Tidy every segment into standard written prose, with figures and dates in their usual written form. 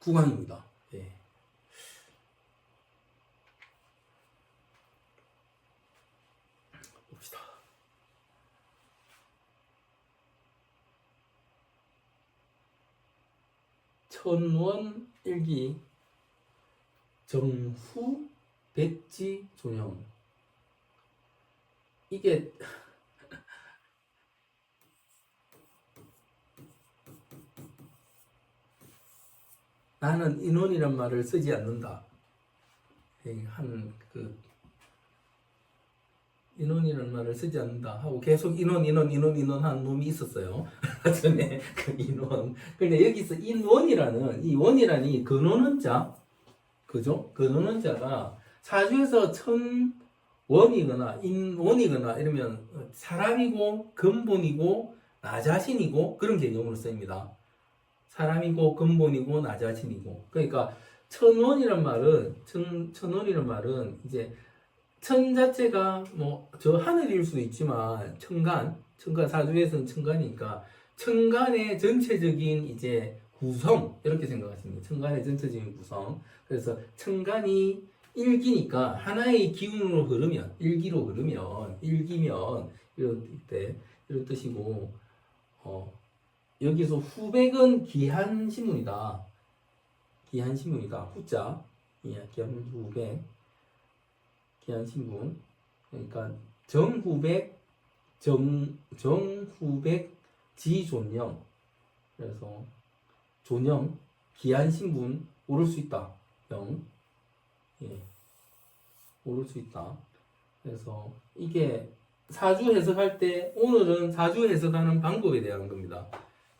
구강입니다. 예. 봅시다. 천원 일기 정후 백지 존형. 이게 나는 인원이란 말을 쓰지 않는다. 인원이라는 말을 쓰지 않는다 하고 계속 인원 하는 놈이 있었어요. 전에 그 인원. 근데 여기서 인원이라는 이 원이라니 근원은 자, 그죠? 근원은 자가 사주에서 천원이거나 인원이거나 이러면 사람이고 근본이고 나 자신이고 그런 개념으로 쓰입니다. 사람이고 근본이고 나 자신이고. 그러니까 천원이란 말은 이제 천 자체가 뭐 저 하늘일 수도 있지만 천간 사주에서는 천간이니까 천간의 전체적인 이제 구성 이렇게 생각하십니다. 천간의 전체적인 구성. 그래서 천간이 일기니까 하나의 기운으로 흐르면 일기면 이런 뜻이고 여기서 후백은 기한신문이다. 후자. 예, 후백. 기한신문. 그러니까 정후백 지존영. 그래서 존영 기한신문 오를 수 있다. 예, 오를 수 있다. 그래서 이게 사주 해석할 때 오늘은 사주 해석하는 방법에 대한 겁니다.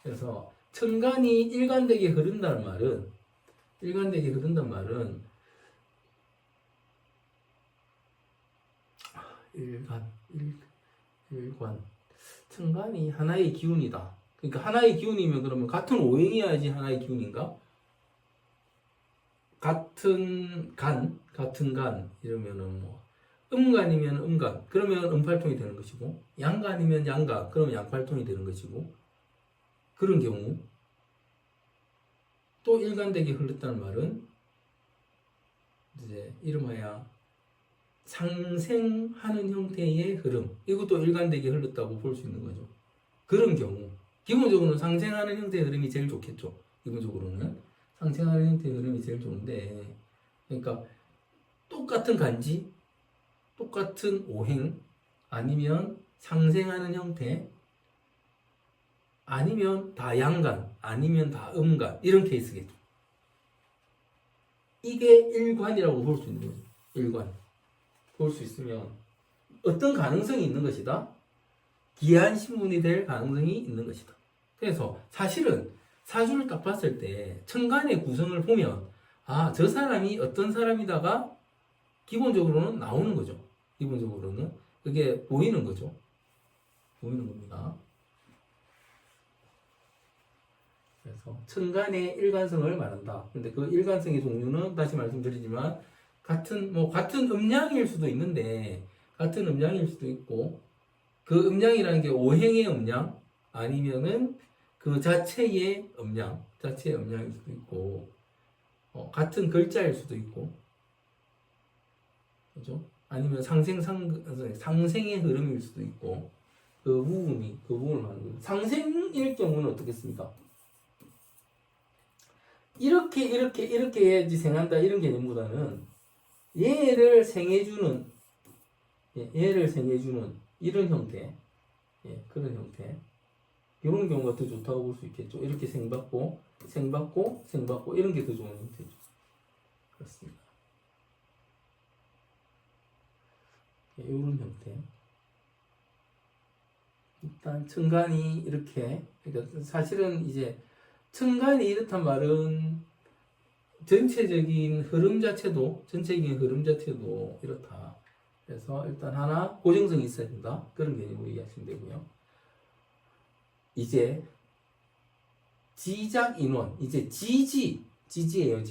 그래서 천간이 일관되게 흐른다는 말은 일관 천간이 하나의 기운이다. 그러니까 하나의 기운이면 그러면 같은 오행이어야지 하나의 기운인가? 같은 간 이러면은 뭐 음간이면 음간 그러면 음팔통이 되는 것이고 양간이면 양간 그러면 양팔통이 되는 것이고 그런 경우 또 일관되게 흘렀다는 말은 이제 이름하여 상생하는 형태의 흐름 이것도 일관되게 흘렀다고 볼 수 있는 거죠. 그런 경우 기본적으로는 상생하는 형태의 흐름이 제일 좋겠죠. 기본적으로는 상생하는 형태의 흐름이 제일 좋은데 그러니까 똑같은 간지 똑같은 오행 아니면 상생하는 형태 아니면 다 양간 아니면 다 음간 이런 케이스겠죠. 이게 일관이라고 볼 수 있는 거죠. 일관 볼 수 있으면 어떤 가능성이 있는 것이다. 기한신문이 될 가능성이 있는 것이다. 그래서 사실은 사주를 딱 봤을 때 천간의 구성을 보면 저 사람이 어떤 사람이다가 기본적으로는 나오는 거죠. 기본적으로는 그게 보이는 거죠. 보이는 겁니다. 그래서 천간의 일관성을 말한다. 근데 그 일관성의 종류는 다시 말씀드리지만 같은 음양일 수도 있는데 같은 음양일 수도 있고 그 음양이라는 게 오행의 음양 아니면은 그 자체의 음양일 수도 있고 같은 글자일 수도 있고 그죠? 아니면 상생의 흐름일 수도 있고 그 부분을 말하는 거예요. 상생일 경우는 어떻겠습니까? 이렇게 해야지 생한다 이런 개념보다는 얘를 생해주는 이런 형태, 그런 형태 이런 경우가 더 좋다고 볼 수 있겠죠. 이렇게 생받고 이런 게 더 좋은 형태죠. 그렇습니다. 이런 형태. 일단 천간이 이렇게 그러니까 사실은 이제 천간이 이렇단 말은 전체적인 흐름 자체도 이렇다. 그래서 일단 하나 고정성이 있어야 된다. 그런 개념으로 이해하시면 되고요. 이제 지작 인원, 이제 지지예요.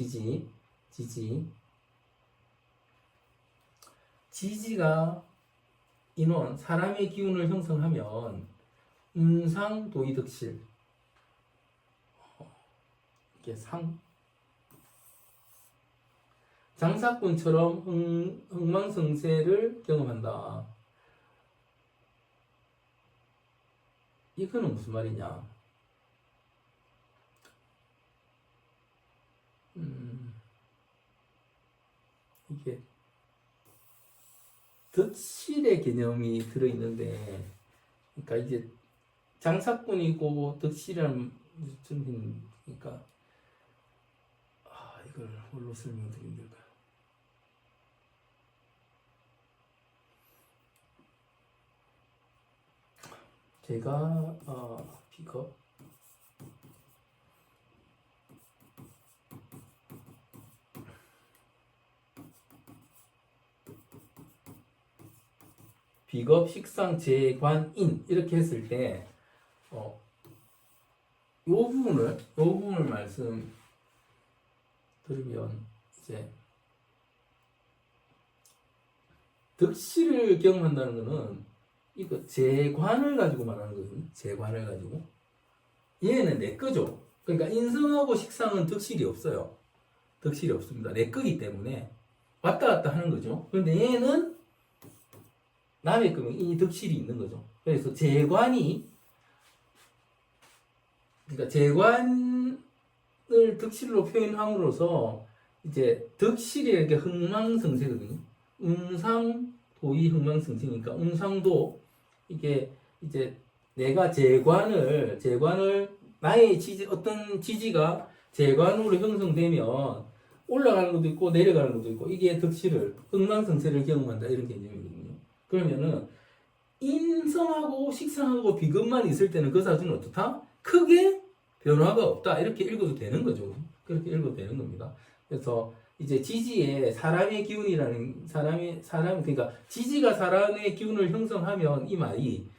지지가 인원, 사람의 기운을 형성하면 음상도이득실 이게 장사꾼처럼 흥망성쇠를 경험한다. 이거는 무슨 말이냐? 이게 득실의 개념이 들어있는데, 그러니까 이제 장사꾼이고 득실이라는 무슨, 그러니까 이걸 뭘로 설명드리면 될까요? 제가 비겁, 식상, 재관인 이렇게 했을 때 요 부분을 말씀드리면 이제 득실을 경험한다는 것은 이거 재관을 가지고 말하는 거거든요. 재관을 가지고 얘는 내 거죠. 그러니까 인성하고 식상은 득실이 없어요. 득실이 없습니다. 내 거기 때문에 왔다 갔다 하는 거죠. 그런데 얘는 남의 거면 이 득실이 있는 거죠. 그래서 재관이, 그러니까 재관을 득실로 표현함으로써 이제 득실이 이렇게 흥망성쇠거든요. 웅상도이 흥망성쇠니까 웅상도 이게 이제 내가 재관을 나의 어떤 지지가 재관으로 형성되면 올라가는 것도 있고 내려가는 것도 있고 이게 득실을 흥망성쇠를 경험한다 이런 개념이거든요. 그러면은 인성하고 식상하고 비급만 있을 때는 그 사주는 어떻다? 크게 변화가 없다 이렇게 읽어도 되는 거죠. 그렇게 읽어도 되는 겁니다. 그래서 이제 지지에 사람의 기운이라는 사람 그러니까 지지가 사람의 기운을 형성하면 이 말이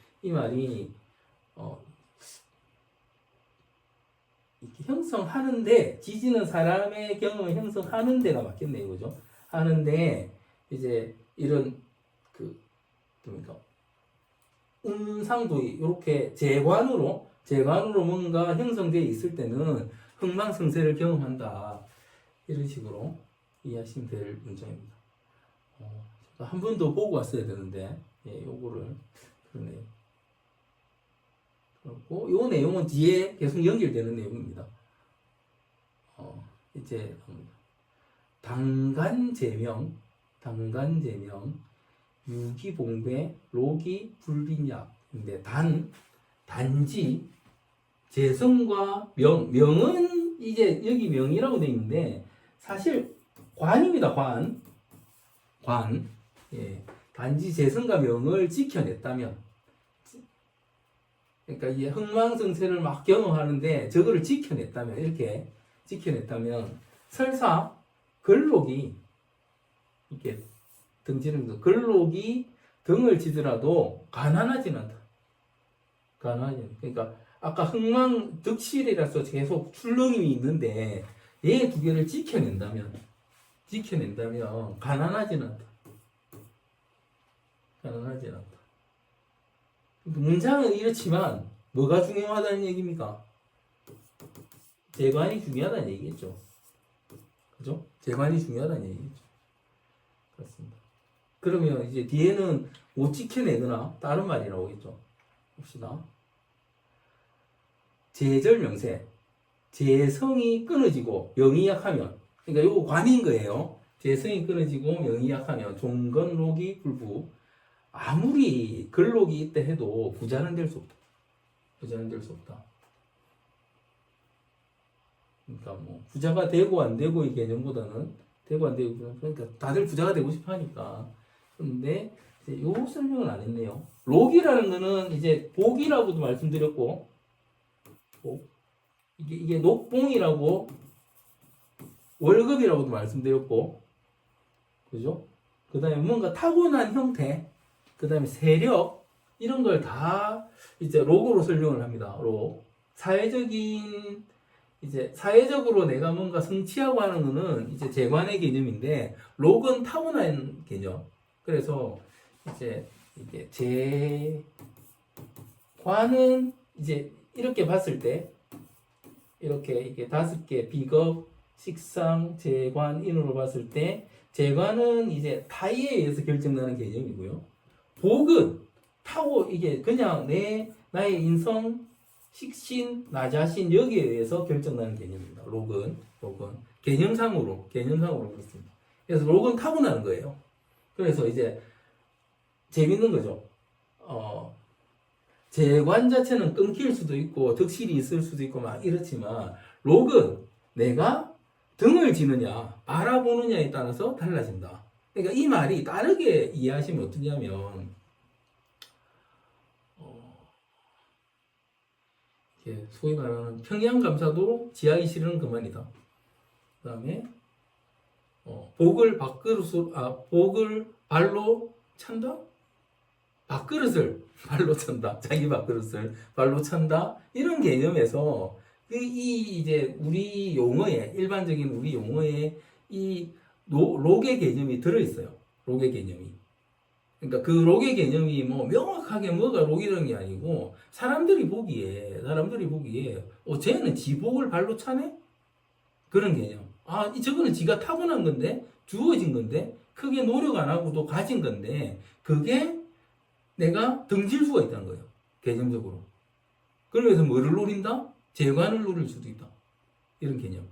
이렇게 형성하는데 지지는 사람의 경험을 형성하는 데가 맞겠네 이거죠. 하는데 이제 이런 그러니까 음상도이 이렇게 재관으로 뭔가 형성되어 있을 때는 흥망성쇠를 경험한다 이런 식으로 이해하시면 될 문장입니다. 한 번 더 보고 왔어야 되는데 요거를 그러네요. 그리고 요 내용은 뒤에 계속 연결되는 내용입니다. 이제 당간제명 유기봉배, 로기, 불빈약인데 단지 재성과 명은 이제 여기 명이라고 되어 있는데 사실 관입니다. 관. 예. 단지 재성과 명을 지켜냈다면, 그러니까 이 흥망성쇠를 막 경험하는데 저거를 지켜냈다면, 이렇게 지켜냈다면 설사 걸록이 이렇게 등지는 거, 걸록이 등을 지더라도 가난하진 않다. 그러니까 아까 흥망 득실이라서 계속 출렁임이 있는데 얘 두 개를 지켜낸다면 가난하진 않다. 문장은 이렇지만 뭐가 중요하다는 얘기입니까? 재관이 중요하다는 얘기겠죠. 그죠? 재관이 중요하다는 얘기겠죠. 그렇습니다. 그러면 이제 뒤에는 못 지켜내거나 다른 말이 나오겠죠. 봅시다. 재절명세. 재성이 끊어지고 명이 약하면, 그러니까 이거 관인 거예요. 재성이 끊어지고 명이 약하면 종건록이 불부. 아무리 근록이 있다 해도 부자는 될 수 없다. 그러니까 뭐 부자가 되고 안 되고의 개념보다는 되고 안 되고, 그러니까 다들 부자가 되고 싶어 하니까. 그런데 이제 요 설명은 안 했네요. 록이라는 거는 이제 복이라고도 말씀드렸고, 이게 녹봉이라고 월급이라고도 말씀드렸고, 그죠? 그 다음에 뭔가 타고난 형태, 그 다음에 세력, 이런 걸 다 이제 록으로 설명을 합니다. 록. 사회적으로 내가 뭔가 성취하고 하는 거는 이제 재관의 개념인데, 록은 타고난 개념. 그래서 이제 이게 재관은 이제 이렇게 봤을 때, 이렇게 이게 5개 비겁, 식상, 재관, 인으로 봤을 때 재관은 이제 타의에 의해서 결정나는 개념이고요. 복은 타고 이게 그냥 나의 인성, 식신, 나 자신 여기에 의해서 결정나는 개념입니다. 록은 개념상으로 그렇습니다. 그래서 록은 타고나는 거예요. 그래서 이제 재밌는 거죠. 재관 자체는 끊길 수도 있고 득실이 있을 수도 있고 막 이렇지만 록은 내가 등을 지느냐 바라보느냐에 따라서 달라진다. 그러니까 이 말이 다르게 이해하시면 어떠냐면 소위 말하는 평양감사도 지하기 싫은 그만이다. 그 다음에 복을 발로 찬다? 밥그릇을 발로 찬다. 자기 밥그릇을 발로 찬다. 이런 개념에서 이제 우리 용어에 일반적인 우리 용어에 이 록의 개념이 들어있어요. 록의 개념이. 그러니까 그 록의 개념이 뭐 명확하게 뭐가 록이라는 게 아니고 사람들이 보기에 쟤는 지복을 발로 차네? 그런 개념. 저거는 지가 타고난 건데 주어진 건데 크게 노력 안 하고도 가진 건데 그게 내가 등질 수가 있다는 거예요. 개념적으로. 그러면서 뭐를 노린다? 재관을 노릴 수도 있다. 이런 개념.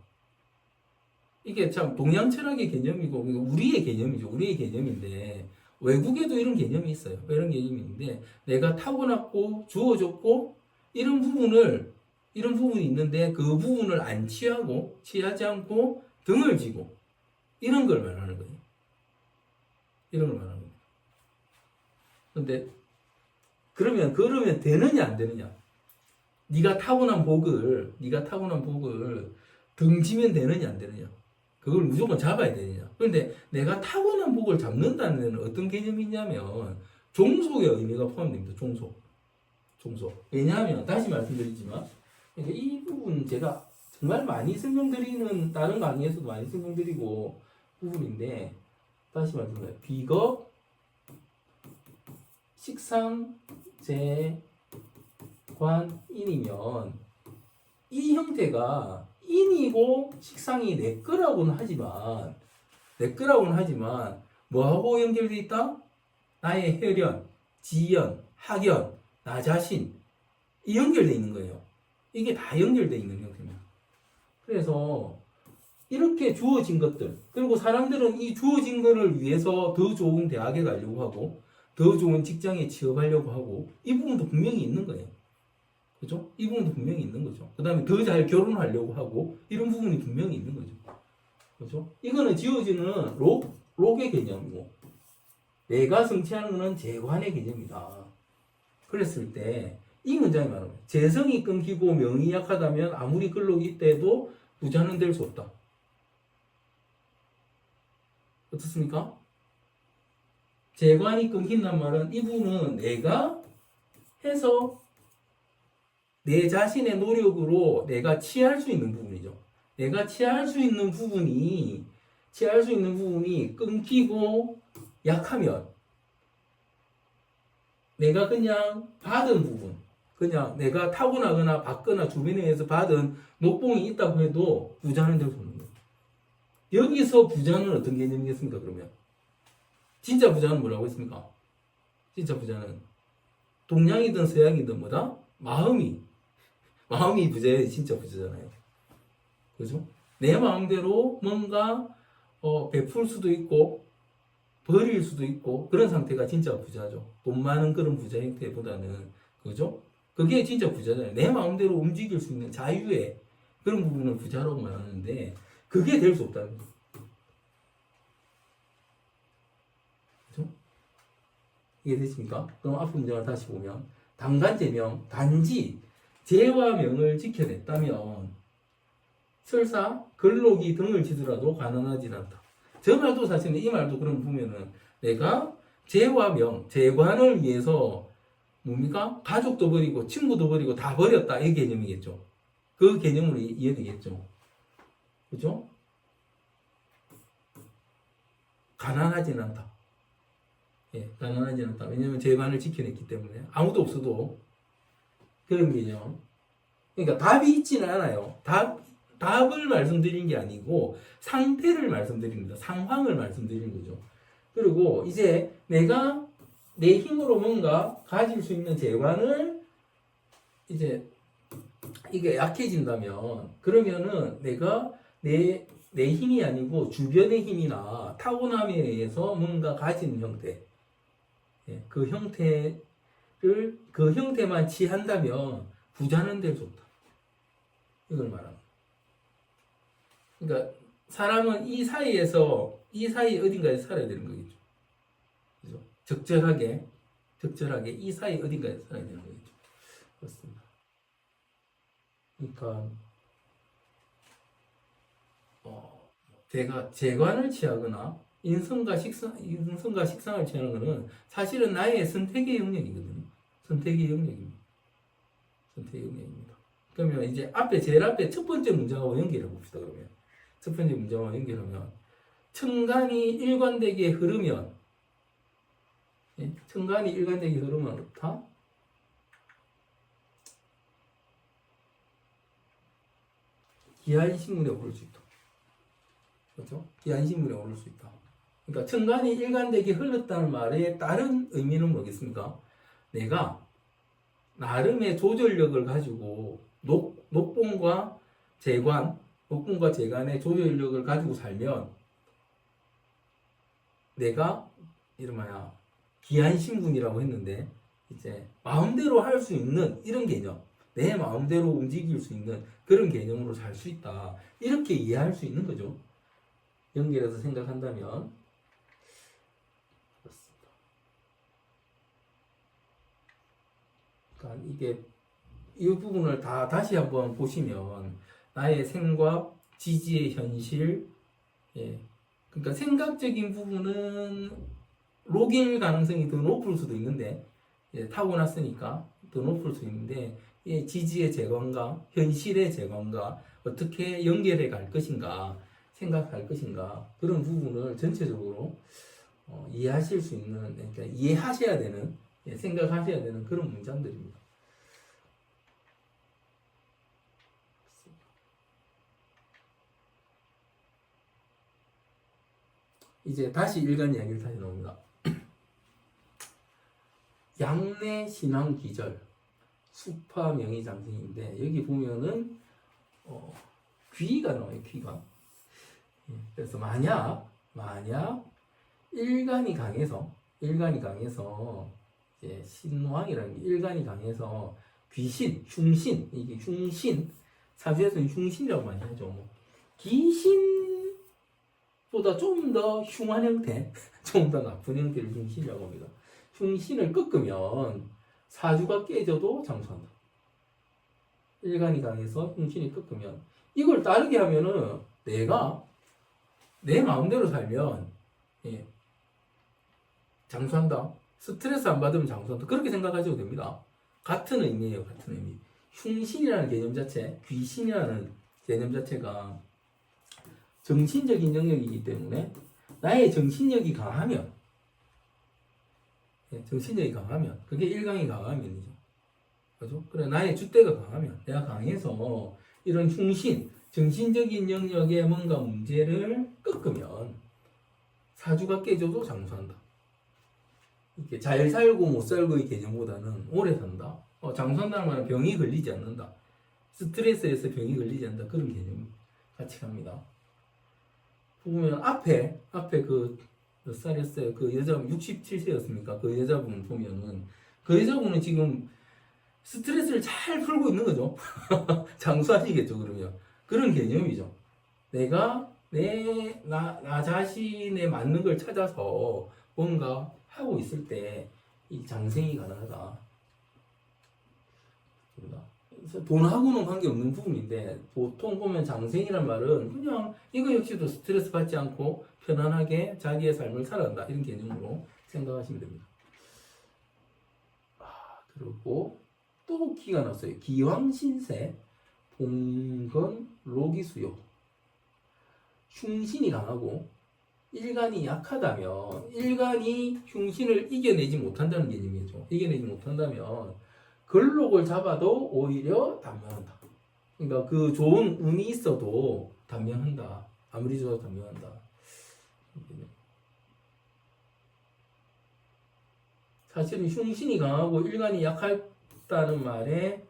이게 참 동양 철학의 개념이고 우리의 개념이죠. 우리의 개념인데 외국에도 이런 개념이 있어요. 이런 개념이 있는데 내가 타고났고 주어졌고 이런 부분이 있는데 그 부분을 안 취하지 않고 등을 지고 이런 걸 말하는 거예요. 이런 걸 말하는 거예요. 근데 그러면 되느냐 안 되느냐? 네가 타고난 복을 등지면 되느냐 안 되느냐? 그걸 무조건 잡아야 되느냐? 그런데 내가 타고난 복을 잡는다는 데는 어떤 개념이 있냐면 종속의 의미가 포함됩니다. 종속. 왜냐하면 다시 말씀드리지만 이 부분 제가 정말 많이 설명드리는 다른 강의에서도 많이 설명드리고 부분인데 다시 말씀드려요. 비겁, 식상, 재관, 인이면 이 형태가 인이고 식상이 내 거라고는 하지만 뭐하고 연결되어 있다? 나의 혈연, 지연, 학연, 나 자신 이 연결되어 있는 거예요. 이게 다 연결되어 있는 형태입니다. 그래서 이렇게 주어진 것들 그리고 사람들은 이 주어진 것을 위해서 더 좋은 대학에 가려고 하고 더 좋은 직장에 취업하려고 하고 이 부분도 분명히 있는 거예요. 그죠? 이 부분도 분명히 있는 거죠. 그 다음에 더 잘 결혼하려고 하고 이런 부분이 분명히 있는 거죠. 그죠? 이거는 지어지는 록의 개념이고 내가 성취하는 것은 재관의 개념이다. 그랬을 때 이 문장이 말하면 재성이 끊기고 명이 약하다면 아무리 근록이 있대도 부자는 될 수 없다. 어떻습니까? 재관이 끊긴단 말은 이 부분은 내가 해서 내 자신의 노력으로 내가 취할 수 있는 부분이죠. 내가 취할 수 있는 부분이 끊기고 약하면 내가 그냥 받은 부분, 그냥 내가 타고나거나 받거나 주변에 의해서 받은 녹봉이 있다고 해도 부자는 될 수 없는 거예요. 여기서 부자는 어떤 개념이겠습니까? 그러면 진짜 부자는 뭐라고 했습니까? 진짜 부자는 동양이든 서양이든 뭐다? 마음이 부자예요. 진짜 부자잖아요. 그죠? 내 마음대로 뭔가 베풀 수도 있고 버릴 수도 있고 그런 상태가 진짜 부자죠. 돈 많은 그런 부자 형태보다는 그죠? 그게 진짜 부자잖아요. 내 마음대로 움직일 수 있는 자유의 그런 부분을 부자라고 말하는데 그게 될 수 없다는 거죠. 그죠? 이해되십니까? 그럼 앞 문장을 다시 보면 당간제명 단지 제와 명을 지켜냈다면 설사 근록이 등을 지더라도 가난하지 않다. 저 말도 사실은 이 말도 그럼 보면은 내가 제와 명, 재관을 위해서 뭡니까? 가족도 버리고 친구도 버리고 다 버렸다 이 개념이겠죠. 그 개념으로 이해되겠죠. 그죠? 가난하진 않다. 예, 가난하진 않다. 왜냐면 재관을 지켜냈기 때문에 아무도 없어도 그런 개념. 그러니까 답이 있지는 않아요. 답을 말씀드린 게 아니고 상태를 말씀드립니다. 상황을 말씀드리는 거죠. 그리고 이제 내가 내 힘으로 뭔가 가질 수 있는 재관을 이제 이게 약해진다면 그러면은 내가 내 힘이 아니고 주변의 힘이나 타고남에 의해서 뭔가 가진 형태, 그 형태만 취한다면 부자는 될 수 없다. 이걸 말합니다. 그러니까 사람은 이 사이 어딘가에 살아야 되는 거겠죠. 그죠? 적절하게 이 사이 어딘가에 살아야 되는 거겠죠. 그렇습니다. 그러니까 제가 재관을 취하거나 인성과 식상을 취하는 것은 사실은 나의 선택의 영역이거든요. 선택의 영역입니다. 그러면 이제 제일 앞에 첫 번째 문장하고 연결해 봅시다. 그러면 첫 번째 문장하고 연결하면 천간이 일관되게 흐르면 어떻다? 기한신문에 오를 수 있다. 그렇죠? 기한신문에 오를 수 있다. 그러니까 천간이 일관되게 흘렀다는 말의 다른 의미는 뭐겠습니까? 내가 나름의 조절력을 가지고 녹봉과 재관의 조절력을 가지고 살면 내가 이름하여 기한신분이라고 했는데 이제 마음대로 할 수 있는 이런 개념, 내 마음대로 움직일 수 있는 그런 개념으로 살 수 있다. 이렇게 이해할 수 있는 거죠. 연결해서 생각한다면 그렇습니다. 그러니까 이게 이 부분을 다시 한번 보시면 나의 생과 지지의 현실, 그러니까 생각적인 부분은 록일 가능성이 더 높을 수도 있는데 타고났으니까 더 높을 수 있는데 지지의 재관과 현실의 재관과 어떻게 연결해 갈 것인가 생각할 것인가 그런 부분을 전체적으로 이해하실 수 있는 그러니까 이해하셔야 되는 생각하셔야 되는 그런 문장들입니다. 이제 다시 일간 이야기를 다시 나옵니다. 양내 신왕 기절 수파 명의장생인데 여기 보면은 귀가 나와요. 귀가. 그래서 만약 일간이 강해서 이제 신왕이라는 게 일간이 강해서 귀신, 흉신, 이게 흉신 사주에서는 흉신이라고 많이 하죠. 귀신보다 좀 더 흉한 형태, 좀 더 나쁜 형태를 흉신이라고 합니다. 흉신을 꺾으면 사주가 깨져도 장수한다. 일간이 강해서 흉신이 꺾으면 이걸 따르게 하면은 내가 내 마음대로 살면 장수한다. 스트레스 안 받으면 장수한다. 그렇게 생각하셔도 됩니다. 같은 의미예요. 같은 의미. 흉신이라는 개념 자체, 귀신이라는 개념 자체가 정신적인 영역이기 때문에 나의 정신력이 강하면 그게 일강이 강하면이죠. 그죠? 그래 나의 줏대가 강하면 내가 강해서 이런 흉신 정신적인 영역에 뭔가 문제를 꺾으면 사주가 깨져도 장수한다. 이렇게 잘 살고 못 살고의 개념보다는 오래 산다. 장수한다는 말은 병이 걸리지 않는다. 스트레스에서 병이 걸리지 않는다. 그런 개념 같이 갑니다. 보면 앞에 몇 살이었어요? 그 여자분 67세였습니까? 그 여자분 보면은 그 여자분은 지금 스트레스를 잘 풀고 있는 거죠. 장수하시겠죠, 그러면. 그런 개념이죠. 내가 나 자신에 맞는 걸 찾아서 뭔가 하고 있을 때 이 장생이 가능하다. 그래서 돈하고는 관계없는 부분인데 보통 보면 장생이란 말은 그냥 이거 역시도 스트레스 받지 않고 편안하게 자기의 삶을 살아간다. 이런 개념으로 생각하시면 됩니다. 그리고 또 기가 났어요. 기왕신세, 봉건, 로기수요. 흉신이 강하고 일간이 약하다면 일간이 흉신을 이겨내지 못한다는 개념이죠. 이겨내지 못한다면 걸록을 잡아도 오히려 단명한다. 그러니까 그 좋은 운이 있어도 단명한다. 아무리 좋아도 단명한다. 사실은 흉신이 강하고 일간이 약하다는 말에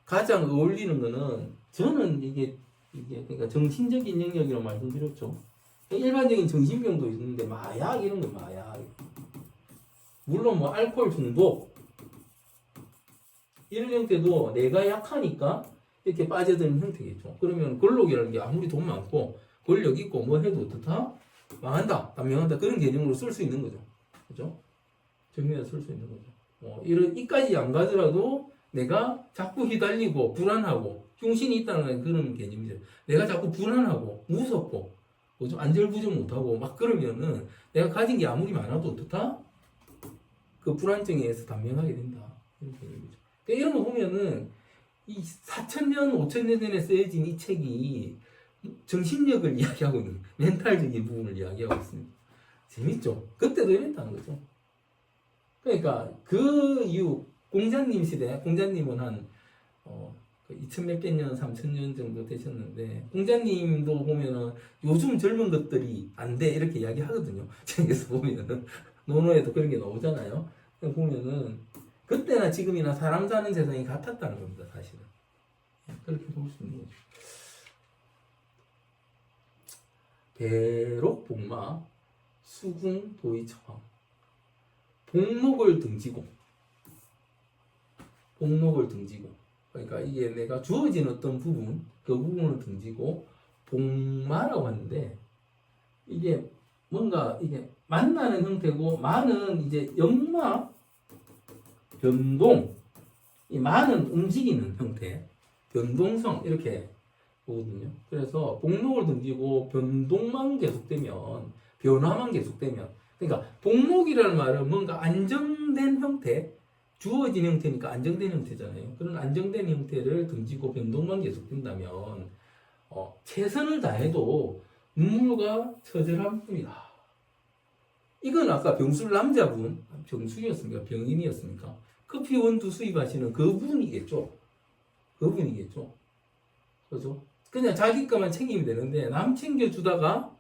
가장 어울리는 거는 저는 이게 그러니까 정신적인 영역이라고 말씀드렸죠. 일반적인 정신병도 있는데 마약 이런 거 마약. 물론 뭐 알코올 중독 이런 형태도 내가 약하니까 이렇게 빠져드는 형태겠죠. 그러면 권력이라는 게 아무리 돈 많고 권력 있고 뭐 해도 어떻다? 망한다, 단명한다 그런 개념으로 쓸 수 있는 거죠. 그죠? 정리해서 쓸 수 있는 거죠. 이런 이까지 안 가더라도 내가 자꾸 휘달리고 불안하고 흉신이 있다는 그런 개념이죠. 내가 자꾸 불안하고 무섭고 뭐죠? 안절부절 못하고 막 그러면은 내가 가진 게 아무리 많아도 어떻다? 그 불안증에 의해서 단명하게 된다. 이런 개념이죠. 그러니까 이런 거 보면은 이 4,000년, 5,000년 전에 쓰여진 이 책이 정신력을 이야기하고 있는 멘탈적인 부분을 이야기하고 있습니다. 재밌죠? 그때도 이랬다는 거죠. 그러니까 그 이후 공자님 시대, 공자님은 한 2000몇백 년, 3000년 정도 되셨는데 공자님도 보면은 요즘 젊은 것들이 안 돼 이렇게 이야기하거든요. 책에서 보면은 논어에도 그런 게 나오잖아요. 보면은 그때나 지금이나 사람 사는 세상이 같았다는 겁니다, 사실은. 그렇게 볼 수 있는 거죠. 배록복마 수궁 도의처방 복록을 등지고 그러니까 이게 내가 주어진 어떤 부분 그 부분을 등지고 복마라고 하는데 이게 뭔가 이게 만나는 형태고 마는 이제 역마 변동 이 마는 움직이는 형태 변동성 이렇게 보거든요. 그래서 복록을 등지고 변동만 계속되면 변화만 계속되면 그러니까 복록이라는 말은 뭔가 안정된 형태 주어진 형태니까 안정된 형태잖아요. 그런 안정된 형태를 등지고 변동만 계속된다면 최선을 다해도 눈물과 처절한 뿐이다. 이건 아까 병술 남자분 병술이었습니까? 병인이었습니까? 커피 원두 수입하시는 그분이겠죠. 그죠? 그냥 자기 것만 챙기면 되는데 남 챙겨주다가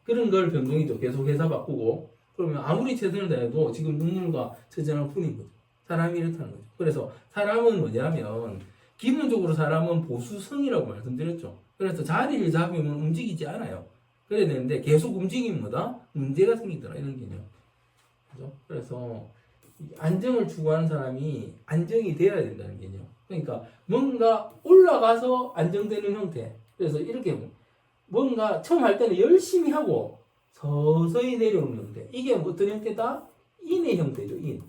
그런 걸 변동이죠. 계속 회사 바꾸고 그러면 아무리 최선을 다해도 지금 눈물과 처절한 뿐인 거죠. 사람이 이렇다는 거죠. 그래서 사람은 뭐냐면 기본적으로 사람은 보수성이라고 말씀드렸죠. 그래서 자리를 잡으면 움직이지 않아요. 그래야 되는데 계속 움직이면 뭐다? 문제가 생기더라 이런 개념. 그죠? 그래서 안정을 추구하는 사람이 안정이 되어야 된다는 개념. 그러니까 뭔가 올라가서 안정되는 형태. 그래서 이렇게 뭔가 처음 할 때는 열심히 하고 서서히 내려오는 형태. 이게 어떤 형태다? 인의 형태죠. 인.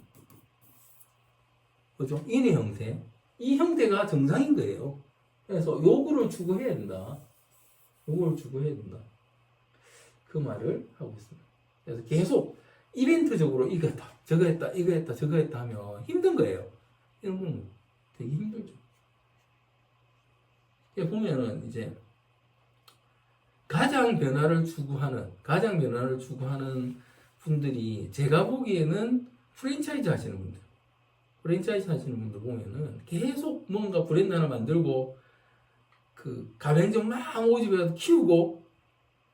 그죠? 인의 형태. 이 형태가 정상인 거예요. 그래서 요거를 추구해야 된다. 그 말을 하고 있습니다. 그래서 계속 이벤트적으로 이거 했다, 저거 했다, 이거 했다, 저거 했다 하면 힘든 거예요. 이런 건 되게 힘들죠. 보면은 이제 가장 변화를 추구하는 분들이 제가 보기에는 프랜차이즈 하시는 분들 보면은 계속 뭔가 브랜드 하나 만들고 그 가맹점 막 오집에 키우고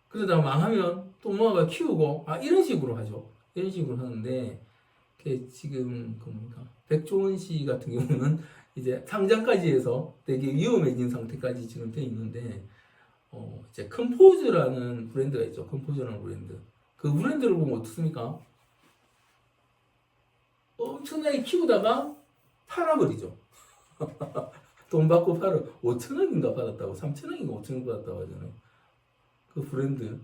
그러다가 망하면 또 뭐가 키우고 이런 식으로 하죠. 이런 식으로 하는데 지금 백종원 씨 같은 경우는 이제 상장까지 해서 되게 위험해진 상태까지 지금 돼 있는데 이제 컴포즈라는 브랜드가 있죠. 컴포즈라는 브랜드. 그 브랜드를 보면 어떻습니까? 엄청나게 키우다가 팔아버리죠. 돈 받고 5천원인가 받았다고 3천원인가 5천원 받았다고 하잖아요. 그 브랜드.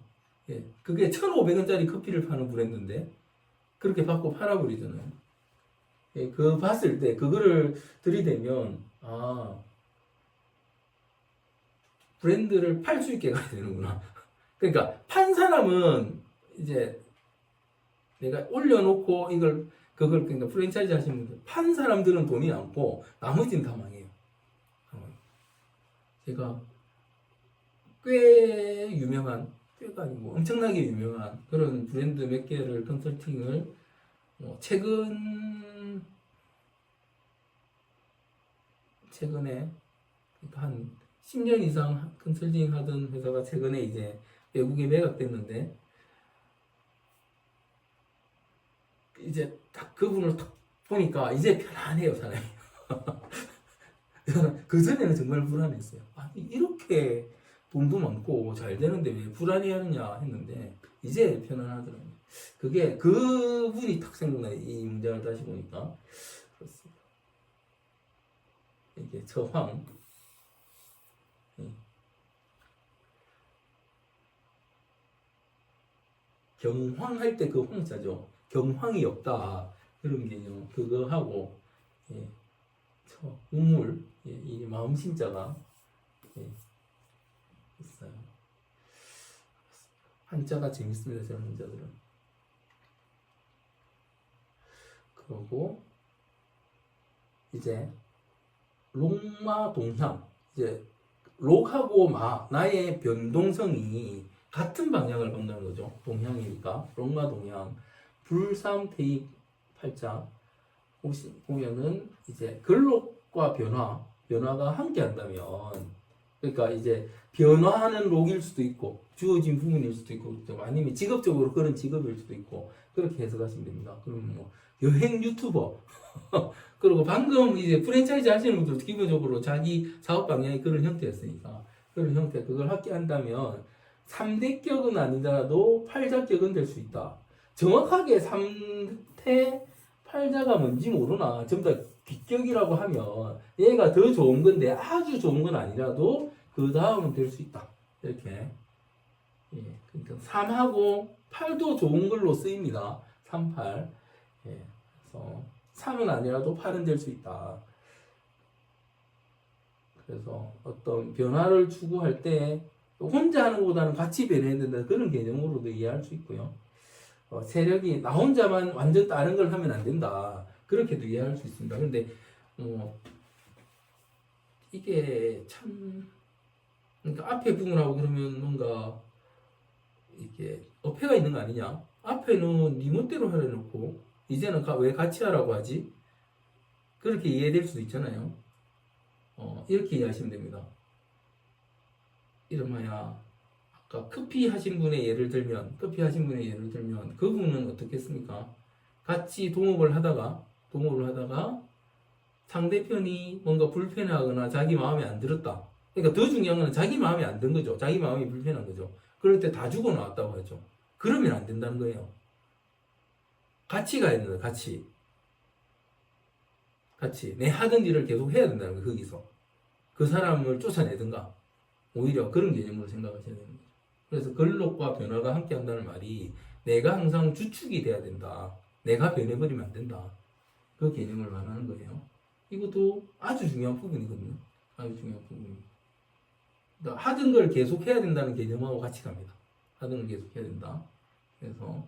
예. 그게 1,500원짜리 커피를 파는 브랜드인데 그렇게 받고 팔아버리잖아요. 예. 그거 봤을 때 그거를 들이대면 브랜드를 팔 수 있게 가야 되는구나. 그러니까 판 사람은 이제 내가 올려놓고 그걸 그러니까 프랜차이즈 하시는 분들 판 사람들은 돈이 남고 나머지는 다 망해요. 제가 꽤 유명한 꽤가 아니고 엄청나게 유명한 그런 브랜드 몇 개를 컨설팅을 최근에 한 10년 이상 컨설팅 하던 회사가 최근에 이제 외국에 매각됐는데 이제 딱 그분을 딱 보니까 이제 편안해요, 사람이. 그전에는 정말 불안했어요. 아니, 이렇게 돈도 많고 잘 되는데 왜 불안해하느냐 했는데 이제 편안하더라고요. 그게 그분이 딱 생각나요. 이 문장을 다시 보니까. 그렇습니다. 이게 저황. 경황할 때 그 황자죠. 경황이 없다. 그런 개념. 그거 하고, 예. 우물, 예. 이 마음 심자가, 예. 있어요. 한자가 재밌습니다. 저는 한자들은. 그리고, 이제, 록마 동향. 이제, 록하고 마, 나의 변동성이 같은 방향을 본다는 거죠. 동향이니까. 록마 동향. 불삼태익 팔자. 보면은 이제 근록과 변화가 함께 한다면, 그러니까 이제 변화하는 록일 수도 있고, 주어진 부분일 수도 있고, 아니면 직업적으로 그런 직업일 수도 있고, 그렇게 해석하시면 됩니다. 그럼 뭐, 여행 유튜버. 그리고 방금 이제 프랜차이즈 하시는 분들도 기본적으로 자기 사업 방향이 그런 형태였으니까, 그런 형태, 그걸 합계한다면, 3대격은 아니더라도 8자격은 될 수 있다. 정확하게 3태 8자가 뭔지 모르나 전부 다 빗격이라고 하면 얘가 더 좋은 건데 아주 좋은 건 아니라도 그 다음은 될 수 있다. 이렇게. 예, 그러니까 3하고 8도 좋은 걸로 쓰입니다. 3, 8. 예, 그래서 3은 아니라도 8은 될 수 있다. 그래서 어떤 변화를 추구할 때 혼자 하는 것보다는 같이 변해야 된다. 그런 개념으로도 이해할 수 있고요. 세력이 나 혼자만 완전 다른 걸 하면 안 된다. 그렇게도 이해할 수 있습니다. 근데 이게 참 그러니까 앞에 부분하고 그러면 뭔가 이게 어폐가 있는 거 아니냐? 앞에는 네 멋대로 하려 놓고 이제는 왜 같이 하라고 하지? 그렇게 이해될 수도 있잖아요. 이렇게 이해하시면 됩니다. 이름하여 아까 커피 하신 분의 예를 들면 그분은 어떻겠습니까? 같이 동업을 하다가 상대편이 뭔가 불편하거나 자기 마음에 안 들었다. 그러니까 더 중요한 건 자기 마음에 안 든 거죠. 자기 마음이 불편한 거죠. 그럴 때 다 주고 나왔다고 하죠. 그러면 안 된다는 거예요. 같이 가야 된다. 같이 내 하던 일을 계속 해야 된다는 거예요. 거기서 그 사람을 쫓아내든가 오히려 그런 개념으로 생각하셔야 되는 거예요. 그래서 근록과 변화가 함께 한다는 말이 내가 항상 주축이 돼야 된다. 내가 변해버리면 안 된다. 그 개념을 말하는 거예요. 이것도 아주 중요한 부분이거든요. 아주 중요한 부분입니다. 그러니까 하던 걸 계속 해야 된다는 개념하고 같이 갑니다. 하던 걸 계속 해야 된다. 그래서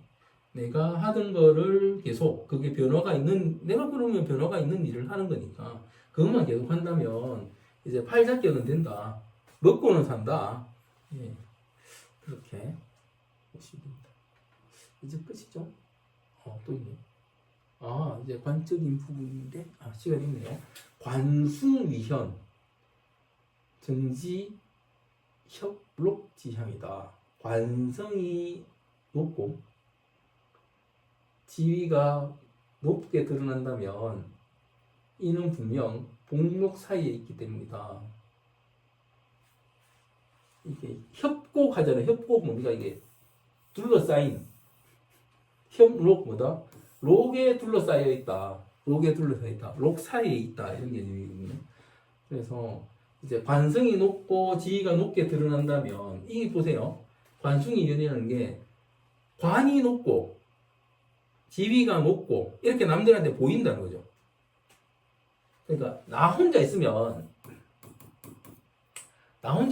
내가 하던 거를 계속 그게 내가 그러면 변화가 있는 일을 하는 거니까 그것만 계속 한다면 이제 팔자격은 된다. 먹고는 산다. 예. 그렇게 보시면 됩니다. 이제 끝이죠? 또 있네. 이제 관적인 부분인데, 시간이 있네요. 관숭위현, 정지, 협록지향이다. 관성이 높고, 지위가 높게 드러난다면, 이는 분명 복록 사이에 있기 때문이다. 이게 협곡 하잖아요. 협곡 뭡니까? 이게 둘러싸인 협록 뭐다? 록에 둘러싸여 있다. 록 사이에 있다. 이런 개념이거든요. 그래서 이제 관성이 높고 지위가 높게 드러난다면 이 보세요. 관숭이연이라는 게 관이 높고 지위가 높고 이렇게 남들한테 보인다는 거죠. 그러니까 나 혼자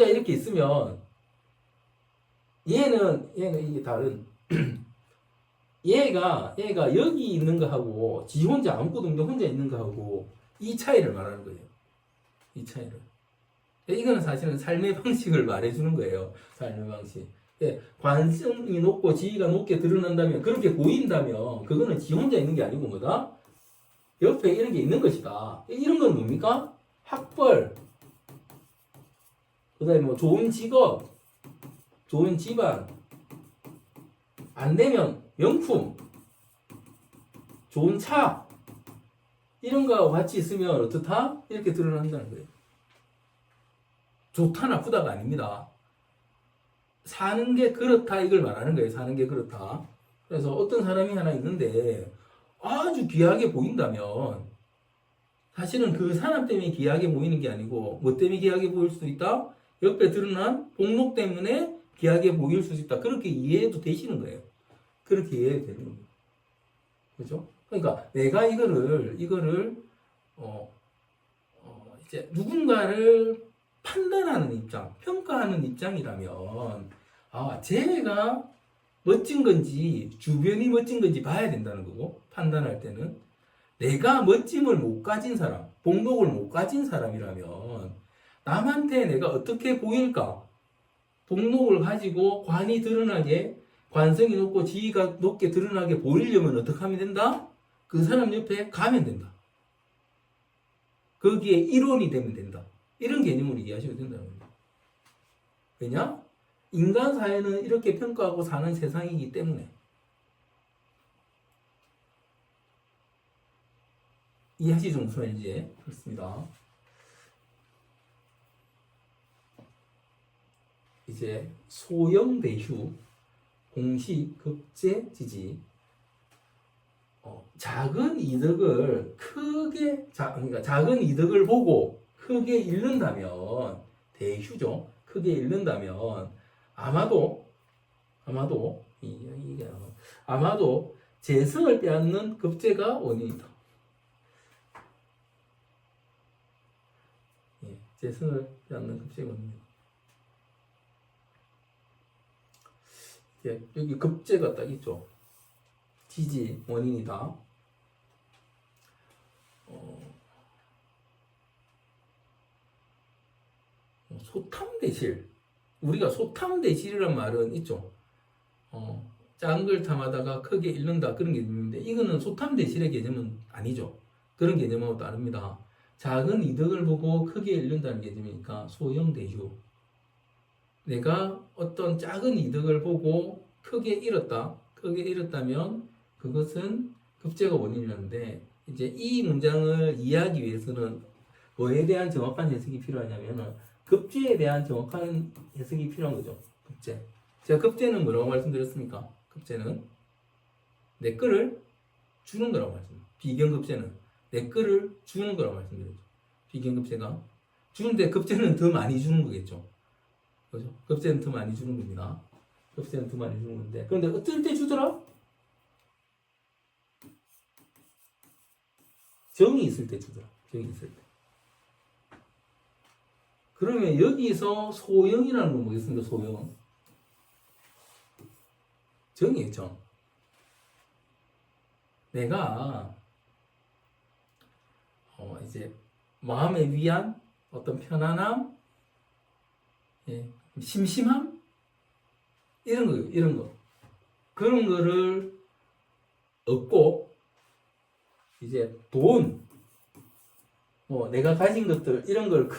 이렇게 있으면 얘는 이게 다른 얘가 여기 있는 거하고 지 혼자 아무것도 없는데 혼자 있는 거하고 이 차이를 말하는 거예요. 이 차이를. 이거는 사실은 삶의 방식을 말해주는 거예요. 삶의 방식. 관성이 높고 지위가 높게 드러난다면 그렇게 보인다면 그거는 지 혼자 있는 게 아니고 뭐다? 옆에 이런 게 있는 것이다. 이런 건 뭡니까? 학벌, 그다음에 뭐 좋은 직업, 좋은 집안, 안 되면 명품, 좋은 차 이런 거하고 같이 있으면 어떻다? 이렇게 드러난다는 거예요. 좋다 나쁘다가 아닙니다. 사는 게 그렇다 이걸 말하는 거예요. 사는 게 그렇다. 그래서 어떤 사람이 하나 있는데 아주 귀하게 보인다면 사실은 그 사람 때문에 귀하게 보이는 게 아니고 뭐 때문에 귀하게 보일 수도 있다? 옆에 드러난 복록 때문에 귀하게 보일 수도 있다. 그렇게 이해해도 되시는 거예요. 그렇게 이해해도 되는 거예요. 그죠? 그러니까 내가 이거를 이제 누군가를 판단하는 입장, 평가하는 입장이라면 쟤가 멋진 건지 주변이 멋진 건지 봐야 된다는 거고 판단할 때는 내가 멋짐을 못 가진 사람, 복록을 못 가진 사람이라면 남한테 내가 어떻게 보일까? 복록을 가지고 관이 드러나게 관성이 높고 지위가 높게 드러나게 보이려면 어떻게 하면 된다? 그 사람 옆에 가면 된다. 거기에 일원이 되면 된다. 이런 개념으로 이해하시면 된다는 겁니다. 왜냐? 인간 사회는 이렇게 평가하고 사는 세상이기 때문에. 이해하시죠? 무슨 말인지. 그렇습니다. 이제 소형대휴, 공시, 급제, 지지. 작은 이득을 그러니까 작은 이득을 보고 크게 잃는다면 대휴죠. 크게 잃는다면 아마도 재성을 빼앗는 급제가 원인이다. 예, 재성을 빼앗는 급제가 원인이다. 예, 여기 급제가 딱 있죠. 지지 원인이다. 소탐대실. 우리가 소탐대실이란 말은 있죠. 작은 걸 탐하다가 크게 잃는다 그런 개념인데 이거는 소탐대실의 개념은 아니죠. 그런 개념하고 다릅니다. 작은 이득을 보고 크게 잃는다는 개념이니까 소형대휴. 내가 어떤 작은 이득을 보고 크게 잃었다. 크게 잃었다면 그것은 급제가 원인이라는데 이제 이 문장을 이해하기 위해서는 뭐에 대한 정확한 해석이 필요하냐면은 급제에 대한 정확한 해석이 필요한 거죠. 급제. 제가 급제는 뭐라고 말씀드렸습니까? 급제는 내 거를 주는 거라고 말씀드렸죠. 비경급제는 내 거를 주는 거라고 말씀드렸죠. 비경급제가 주는데 급제는 더 많이 주는 거겠죠. 그죠? 급제는 더 많이 주는 겁니다. 급제는 더 많이 주는 건데 그런데 어떨 때 주더라? 정이 있을 때 주더라. 정이 있을 때. 그러면 여기서 소형이라는 건 뭐겠습니까? 소형. 정이에요, 정. 내가 이제 마음의 위안, 어떤 편안함, 예, 심심함 이런 거, 이런 거. 그런 거를 얻고 이제 돈, 내가 가진 것들 이런 걸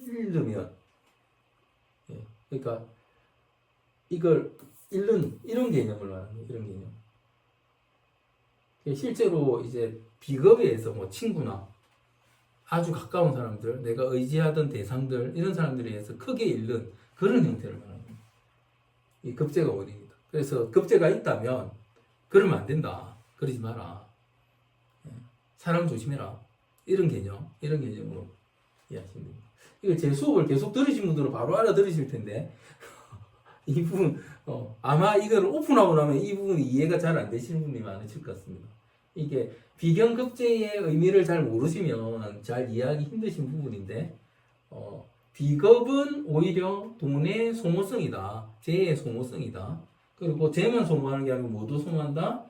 잃으면, 예, 그러니까 이걸 잃는 이런 개념을 말하는 거예요. 이런 개념. 실제로 이제 비겁에 의해서 뭐 친구나 아주 가까운 사람들, 내가 의지하던 대상들 이런 사람들에 의해서 크게 잃는 그런 형태를 말하는 거예요. 이 급제가 원인이다. 그래서 급제가 있다면 그러면 안 된다. 그러지 마라. 사람 조심해라. 이런 개념으로 이해하시면 됩니다. 이거 제 수업을 계속 들으신 분들은 바로 알아들으실 텐데 이 부분 아마 이걸 오픈하고 나면 이 부분이 이해가 잘 안 되시는 분이 많으실 것 같습니다. 이게 비경급제의 의미를 잘 모르시면 잘 이해하기 힘드신 부분인데 비겁은 오히려 돈의 소모성이다. 재의 소모성이다. 그리고 재만 소모하는 게 아니고 모두 소모한다.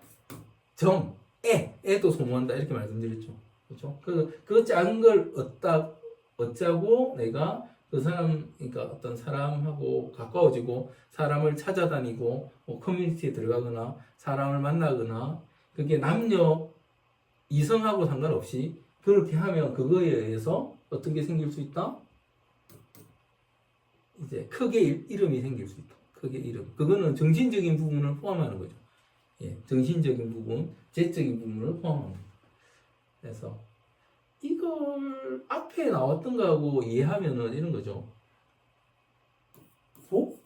애도 소모한다. 이렇게 말씀드렸죠. 그렇죠? 그 작은 걸 얻자고 내가 그 사람, 그러니까 어떤 사람하고 가까워지고 사람을 찾아다니고 커뮤니티에 들어가거나 사람을 만나거나 그게 남녀 이성하고 상관없이 그렇게 하면 그거에 의해서 어떤 게 생길 수 있다? 이제 크게 이름이 생길 수 있다. 크게 이름. 그거는 정신적인 부분을 포함하는 거죠. 예, 정신적인 부분, 재적인 부분을 포함합니다. 그래서 이걸 앞에 나왔던 거하고 이해하면은 이런 거죠. 복?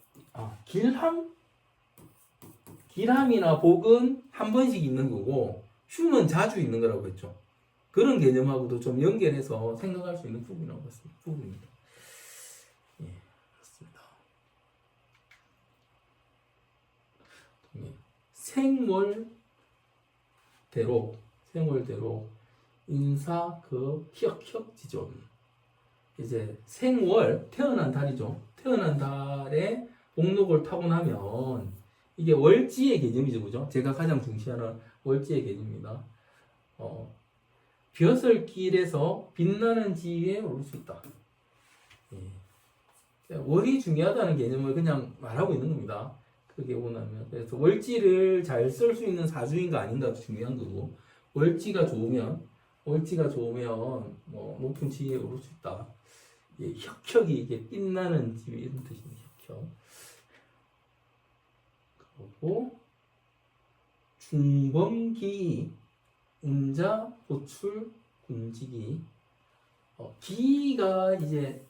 길함이나 복은 한 번씩 있는 거고, 휴는 자주 있는 거라고 했죠. 그런 개념하고도 좀 연결해서 생각할 수 있는 부분입니다. 예, 그렇습니다. 예, 생월대로 인사 그 희역희역지존. 이제 생월, 태어난 달이죠. 태어난 달에 복록을 타고 나면 이게 월지의 개념이죠, 그죠? 제가 가장 중시하는 월지의 개념입니다. 벼슬길에서 빛나는 지위에 오를 수 있다. 예. 월이 중요하다는 개념을 그냥 말하고 있는 겁니다. 그게 오나면. 그래서 월지를 잘 쓸 수 있는 사주인가 아닌가도 중요한 거고, 월지가 좋으면 뭐 높은 지위에 오를 수 있다. 예, 혁혁이 이게 빛나는 지위 이런 뜻입니다. 혁혁. 그리고 중범기 운자 보출 군지기. 기가 이제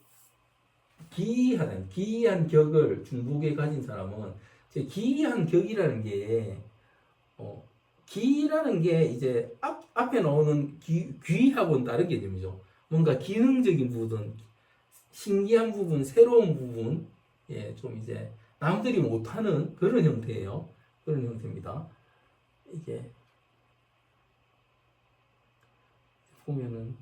기이한 격을 중복에 가진 사람은 기이한 격이라는 게 기라는 게 이제 앞에 나오는 귀하고는 다른 개념이죠. 뭔가 기능적인 부분, 신기한 부분, 새로운 부분, 예, 좀 이제 남들이 못하는 그런 형태예요. 그런 형태입니다. 이게 보면은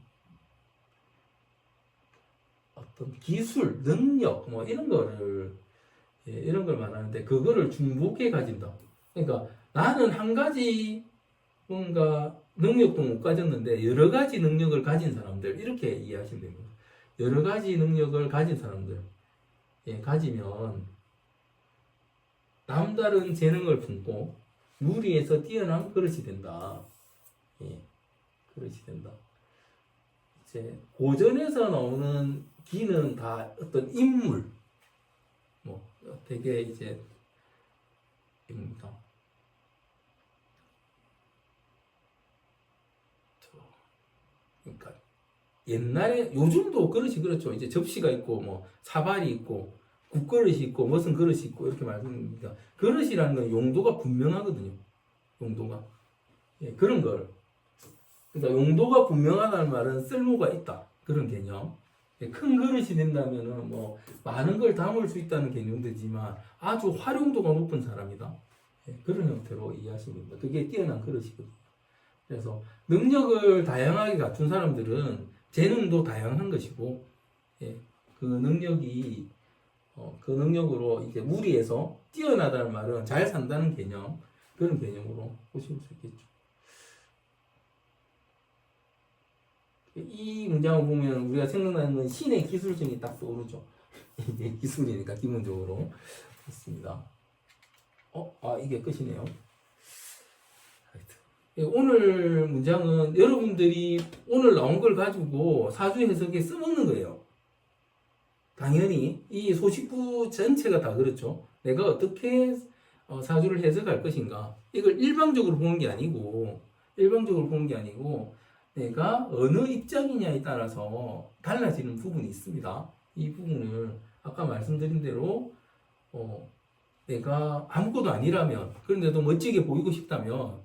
어떤 기술, 능력, 뭐 이런 거를 이런 걸 말하는데 그거를 중복해 가진다. 그러니까 나는 한 가지 뭔가 능력도 못 가졌는데 여러 가지 능력을 가진 사람들 이렇게 이해하시면 됩니다. 여러 가지 능력을 가진 사람들 가지면 남다른 재능을 품고 무리에서 뛰어난 그릇이 된다. 그릇이 된다. 이제 고전에서 나오는 기는 다 어떤 인물, 뭐 되게 이제 입니다. 그러니까 옛날에 요즘도 그릇이 그렇죠. 이제 접시가 있고 뭐 사발이 있고 국그릇이 있고 무슨 그릇이 있고 이렇게 말씀드립니다. 그릇이라는 건 용도가 분명하거든요. 용도가 그런 걸 그러니까 용도가 분명하다는 말은 쓸모가 있다 그런 개념. 큰 그릇이 된다면은 뭐 많은 걸 담을 수 있다는 개념도지만 아주 활용도가 높은 사람이다. 그런 형태로 이해하시면 됩니다. 그게 뛰어난 그릇이거든요. 그래서 능력을 다양하게 갖춘 사람들은 재능도 다양한 것이고, 그 능력이 그 능력으로 이제 무리해서 뛰어나다는 말은 잘 산다는 개념, 그런 개념으로 보시면 수 있겠죠. 이 문장을 보면 우리가 생각나는 신의 기술적이 딱 떠오르죠. 이게 기술이니까 기본적으로 그렇습니다. 이게 끝이네요. 오늘 문장은 여러분들이 오늘 나온 걸 가지고 사주 해석에 써먹는 거예요. 당연히 이 소식부 전체가 다 그렇죠. 내가 어떻게 사주를 해석할 것인가. 이걸 일방적으로 보는 게 아니고 내가 어느 입장이냐에 따라서 달라지는 부분이 있습니다. 이 부분을 아까 말씀드린 대로 내가 아무것도 아니라면 그런데도 멋지게 보이고 싶다면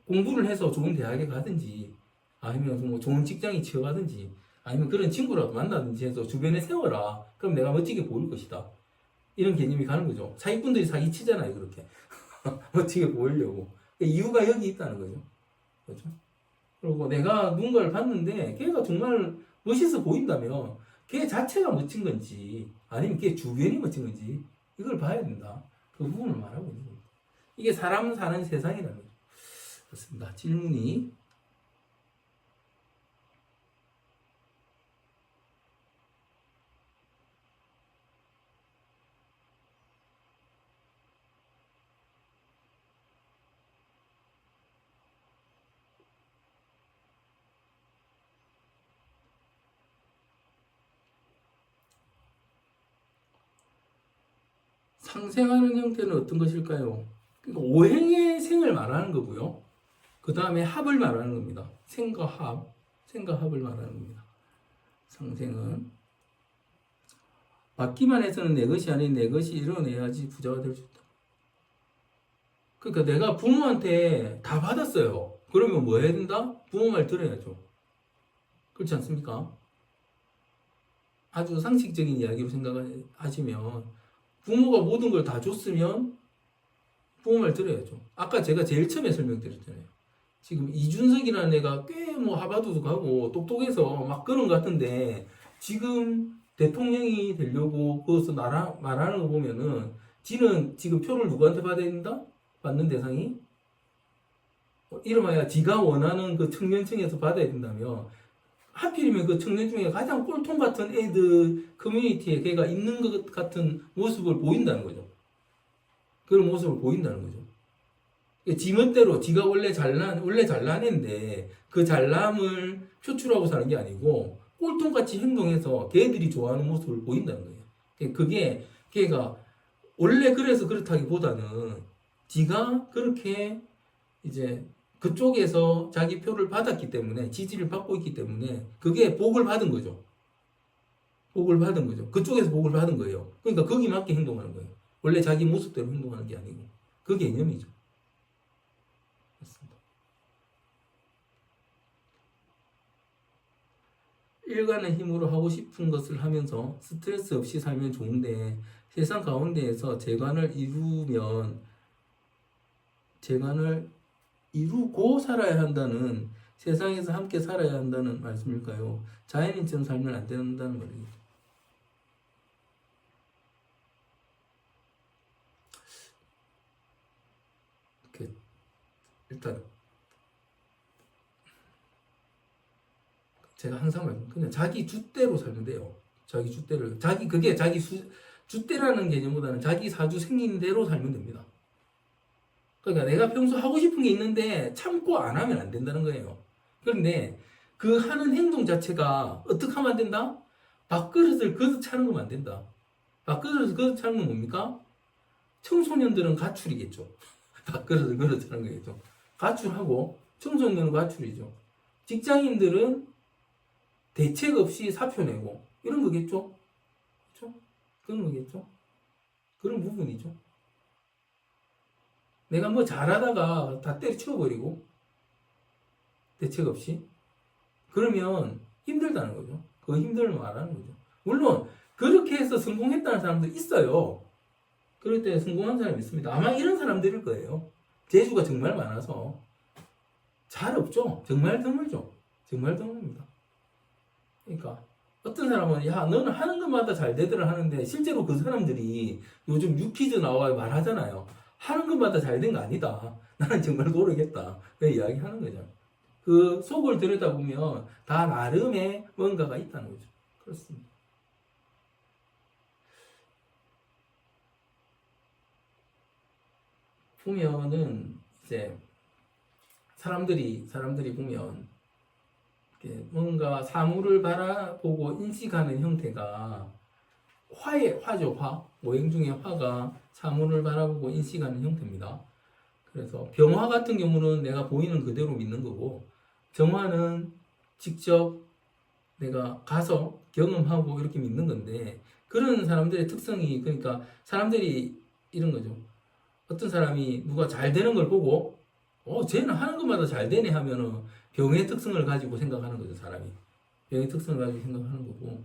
공부를 해서 좋은 대학에 가든지 아니면 뭐 좋은 직장에 취업하든지 아니면 그런 친구라도 만나든지 해서 주변에 세워라. 그럼 내가 멋지게 보일 것이다. 이런 개념이 가는 거죠. 사기꾼들이 사기치잖아요. 그렇게 멋지게 보이려고. 이유가 여기 있다는 거죠. 그렇죠? 그리고 내가 누군가를 봤는데 걔가 정말 멋있어 보인다면 걔 자체가 멋진 건지 아니면 걔 주변이 멋진 건지 이걸 봐야 된다. 그 부분을 말하고 있는 겁니다. 이게 사람 사는 세상이라는 거죠. 그렇습니다. 질문이 상생하는 형태는 어떤 것일까요? 그러니까 오행의 생을 말하는 거고요. 그 다음에 합을 말하는 겁니다. 생과 합을 말하는 겁니다. 상생은 받기만 해서는 내 것이 아닌 내 것이 이뤄내야지 부자가 될 수 있다. 그러니까 내가 부모한테 다 받았어요. 그러면 뭐 해야 된다? 부모 말 들어야죠. 그렇지 않습니까? 아주 상식적인 이야기로 생각하시면 부모가 모든 걸 다 줬으면 부모 말 들어야죠. 아까 제가 제일 처음에 설명드렸잖아요. 지금 이준석이라는 애가 꽤 뭐 하버드도 가고 똑똑해서 막 그런 것 같은데 지금 대통령이 되려고 거기서 말하는 거 보면은 지는 지금 표를 누구한테 받아야 된다? 받는 대상이? 이름하여 지가 원하는 그 청년층에서 받아야 된다면 하필이면 그 청년 중에 가장 꼴통 같은 애들 커뮤니티에 걔가 있는 것 같은 모습을 보인다는 거죠. 그런 모습을 보인다는 거죠. 지멋대로 지가 원래 잘난 애인데 그 잘남을 표출하고 사는 게 아니고 꼴통같이 행동해서 걔들이 좋아하는 모습을 보인다는 거예요. 그게 걔가 원래 그래서 그렇다기보다는 지가 그렇게 이제 그쪽에서 자기 표를 받았기 때문에 지지를 받고 있기 때문에 그게 복을 받은 거죠. 복을 받은 거죠. 그쪽에서 복을 받은 거예요. 그러니까 거기 맞게 행동하는 거예요. 원래 자기 모습대로 행동하는 게 아니고 그 개념이죠. 맞습니다. 일관의 힘으로 하고 싶은 것을 하면서 스트레스 없이 살면 좋은데 세상 가운데에서 재관을 이루고 살아야 한다는 세상에서 함께 살아야 한다는 말씀일까요? 자연인처럼 살면 안 된다는 말이죠. 일단 제가 항상 말씀 그냥 자기 줏대로 살면 돼요. 자기 줏대를 그게 자기 줏대라는 개념보다는 자기 사주 생긴 대로 살면 됩니다. 그러니까 내가 평소 하고 싶은 게 있는데 참고 안 하면 안 된다는 거예요. 그런데 그 하는 행동 자체가 어떻게 하면 안 된다? 밥그릇을 거듭 차는 거면 안 된다. 밥그릇을 거듭 차는 건 뭡니까? 청소년들은 가출이겠죠. 밥그릇을 거듭 차는 거겠죠. 가출하고 청소년은 가출이죠. 직장인들은 대책 없이 사표 내고 이런 거겠죠. 그렇죠? 그런 거겠죠. 그런 부분이죠. 내가 뭐 잘하다가 다 때려치워버리고 대책 없이 그러면 힘들다는 거죠. 그 힘듦을 말하는 거죠. 물론 그렇게 해서 성공했다는 사람도 있어요. 그럴 때 성공한 사람이 있습니다. 아마 이런 사람들일 거예요. 재주가 정말 많아서 잘 없죠. 정말 드물죠. 정말 드뭅니다. 그러니까 어떤 사람은 야 너는 하는 것마다 잘 되더라 하는데 실제로 그 사람들이 요즘 유퀴즈 나와 말하잖아요. 하는 것마다 잘 된 거 아니다. 나는 정말 노력했다. 그 이야기하는 거죠. 그 속을 들여다보면 다 나름의 뭔가가 있다는 거죠. 그렇습니다. 보면은 이제 사람들이 보면 뭔가 사물을 바라보고 인식하는 형태가 화죠, 화. 오행 중에 화가 사물을 바라보고 인식하는 형태입니다. 그래서 병화 같은 경우는 내가 보이는 그대로 믿는 거고, 정화는 직접 내가 가서 경험하고 이렇게 믿는 건데, 그런 사람들의 특성이, 그러니까 사람들이 이런 거죠. 어떤 사람이 누가 잘 되는 걸 보고, 쟤는 하는 것마다 잘 되네 하면은 병의 특성을 가지고 생각하는 거죠, 사람이. 병의 특성을 가지고 생각하는 거고.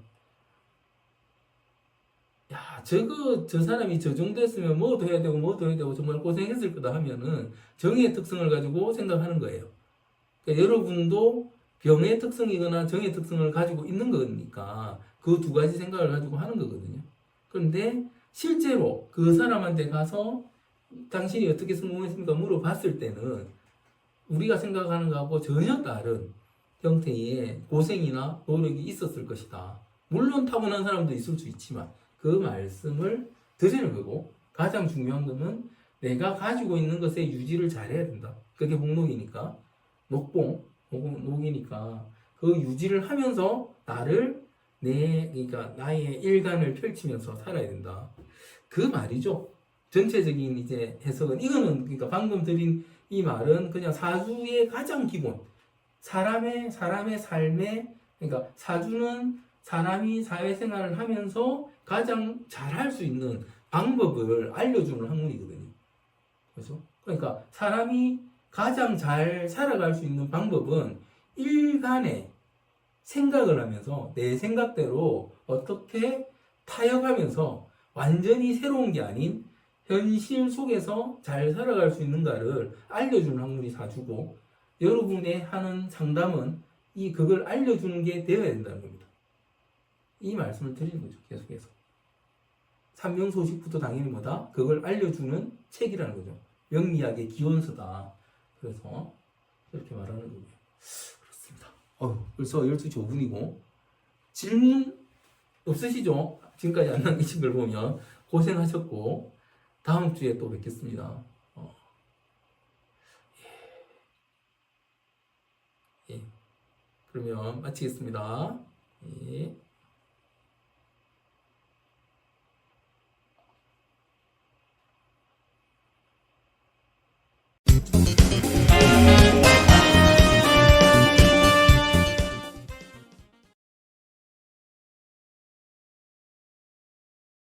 야, 저 사람이 저 정도 했으면 뭐도 해야 되고 정말 고생했을 거다 하면은 정의 특성을 가지고 생각하는 거예요. 그러니까 여러분도 병의 특성이거나 정의 특성을 가지고 있는 거니까 그 두 가지 생각을 가지고 하는 거거든요. 그런데 실제로 그 사람한테 가서 당신이 어떻게 성공했습니까? 물어봤을 때는 우리가 생각하는 거하고 전혀 다른 형태의 고생이나 노력이 있었을 것이다. 물론 타고난 사람도 있을 수 있지만 그 말씀을 드리는 거고 가장 중요한 거는 내가 가지고 있는 것의 유지를 잘해야 된다. 그게 복록이니까 녹이니까 그 유지를 하면서 그러니까 나의 일관을 펼치면서 살아야 된다. 그 말이죠. 전체적인 이제 해석은 이거는 그러니까 방금 드린 이 말은 그냥 사주의 가장 기본 사람의 삶에 그러니까 사주는 사람이 사회생활을 하면서 가장 잘할 수 있는 방법을 알려주는 학문이거든요. 그렇죠? 그러니까 사람이 가장 잘 살아갈 수 있는 방법은 일간의 생각을 하면서 내 생각대로 어떻게 타협하면서 완전히 새로운 게 아닌 현실 속에서 잘 살아갈 수 있는가를 알려주는 학문이 사주고 여러분의 하는 상담은 그걸 알려주는 게 되어야 된다는 겁니다. 이 말씀을 드리는 거죠. 계속해서. 삼명소식부터 당연히 뭐다? 그걸 알려주는 책이라는 거죠. 명리학의 기원서다. 그래서 이렇게 말하는 거고요. 그렇습니다. 벌써 12시 5분이고 질문 없으시죠? 지금까지 안 남기신 걸 보면 고생하셨고 다음 주에 또 뵙겠습니다. 예. 그러면 마치겠습니다. 예.